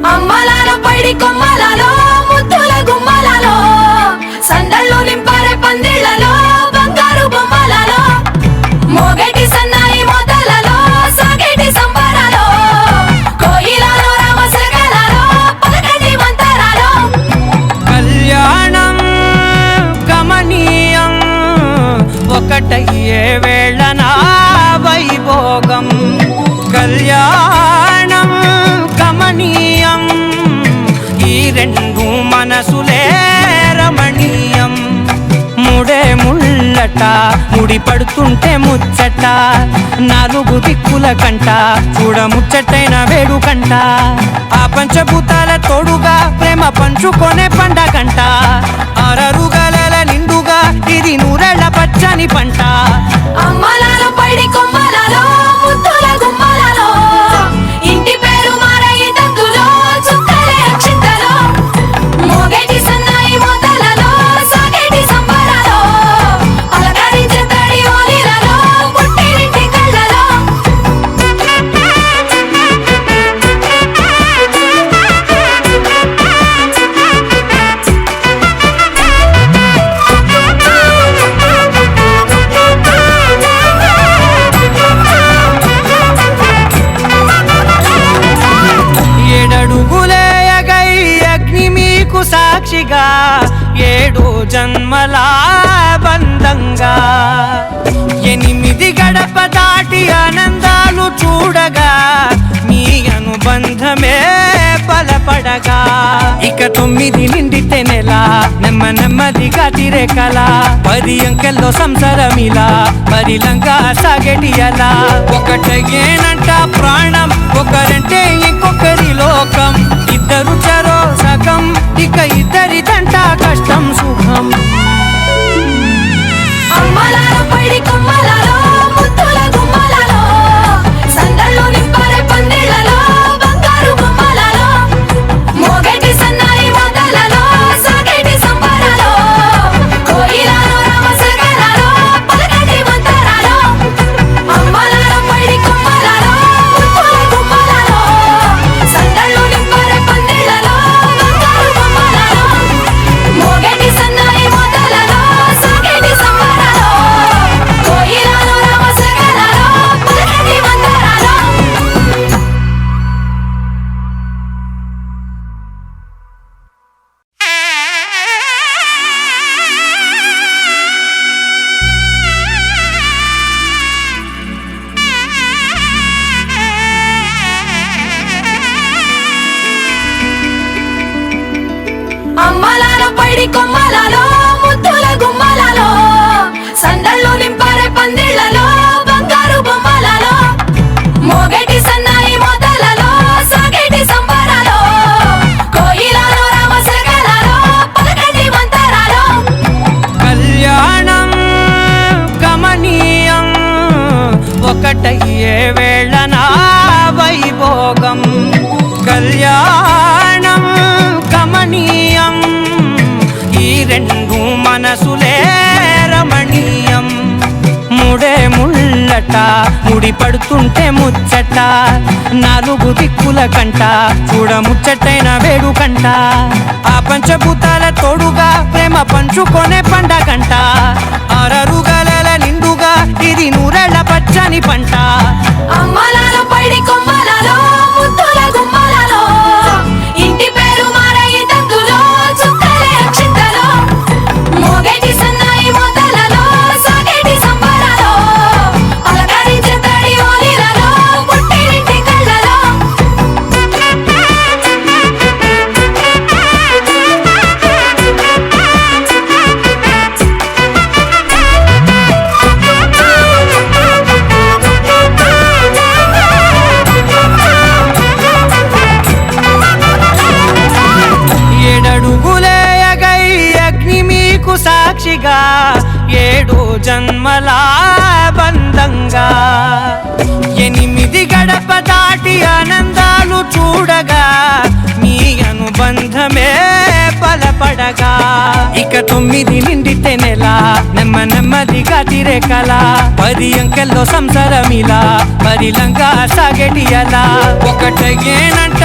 అమ్మలాలో పైడి కొమ్మలలో ముద్దుల గుమ్మలలో సందళ్ళు నింపారే పందిళ్లలో బంగారు బొమ్మలలో మోగేటి సన్నాయి మోతలలో సాగేటి సంబరాలో కోయిలలో రామసగలలో పలకటి మంతరాలో కళ్యాణం గమనీయం ఒకటయ్యే వేళనా వైభోగం కళ్యాణం గమనీయం ఈ రెండు మనసులే రమణీయం ముడే ముళ్ళట ముడి పడుతుంటే ముచ్చట నాలుగు దిక్కుల కంట చూడ ముచ్చటైన వేడుకంట ఆ పంచభూతాల తోడుగా ప్రేమ పంచుకొనే పండగంట అరరుగలల నిండుగా ఇది నూరెళ్ళ పచ్చని పంట అమ్మలాలో పైడి కొమ్మలలో ముద్దుల గుమ్మలలో ఇంటి పేరు మారయి దగ్గులో చుక్కలే అక్షింతలో మోగేటి సన్నాయి మోతలలో సాగేటి సంబరాలో అలకరించే తడి ఓలిలలో పుట్టినింటి కళ్ళలో ఏడడుగులేయగై అగ్ని మీకు సాక్షిగా ఏడు జన్మల బంధంగా ఎనిమిది గడప దాటి ఆనందాలు చూడగా మీ అనుబంధమే బలపడగా ఇక 9 నిండితే నెల నెమ్మదిగా తిరే కల 10 అంకెల్లో సంసారమిలా పరిలంగా సాగేటి అలా ఒకటేనంట ప్రాణం ఒకరంటే ఇంకొకరి లోకం ఇద్దరు చరో సగం ఇక ఇద్దరిదంట కష్టం సుఖం అమ్మలాలో పైడి కొమ్మలలో ముద్దుల గుమ్మలలో సందళ్ళు నింపారే పందిళ్లలో బంగారు బొమ్మలలో మోగేటి సన్నాయి మోతలలో సాగేటి సంబరాలో కోయిలలో రామసగలలో పలకటి మంతరాలో అమ్మలాలో పైడి కొమ్మలలో ముద్దుల గుమ్మలలో సందళ్ళు నింపారే పందిళ్లలో బంగారు బొమ్మలలో మోగేటి సన్నాయి మోతలలో సాగేటి సంబరాలో కోయిలలో రామసగలలో పలకటి మంతరాలో అమ్మలాలో పైడి కొమ్మలలో ముద్దుల గుమ్మలలో సందళ్ళు నింపారే పందిళ్లలో బంగారు బొమ్మలలో మోగేటి సన్నాయి మోతలలో సాగేటి సంబరాలో కోయిలలో రామసగలలో పలకటి మంతరాలో కళ్యాణం గమనీయం ఒకటయ్యే వేళనా వైభోగం కళ్యాణం గమనీయం ఈ రెండు మనసులే రమణీయం ముడే ముళ్ళట ముడి పడుతుంటే ముచ్చట నాలుగు దిక్కుల కంట చూడ ముచ్చటైన వేడుకంట ఆ పంచభూతాల తోడుగా ప్రేమ పంచుకొనే పండగంట అరరుగలల నిండుగా ఇది నూరెళ్ళ పచ్చని పంట అమ్మలాలో పైడి కొమ్మలలో ముద్దుల గుమ్మలలో ఇంటి పేరు మారయి దగ్గులో చుక్కలే అక్షింతలో మోగేటి సన్నాయి మోతలలో సాగేటి సంబరాలో అలకరించే తడి ఓలిలలో పుట్టినింటి కళ్ళలో ఏడడుగులేయగై అగ్ని మీకు సాక్షిగా ఏడు జన్మల బంధంగా 8 గడప దాటి ఆనందాలు చూడగా మీ అనుబంధమే బలపడగా ఇక 9 నిండితే నెల నెమ్మదిగా తిరే కల 10 అంకెల్లో సంసారమిలా పరిలంగా సాగేటి అలా ఒకటేనంట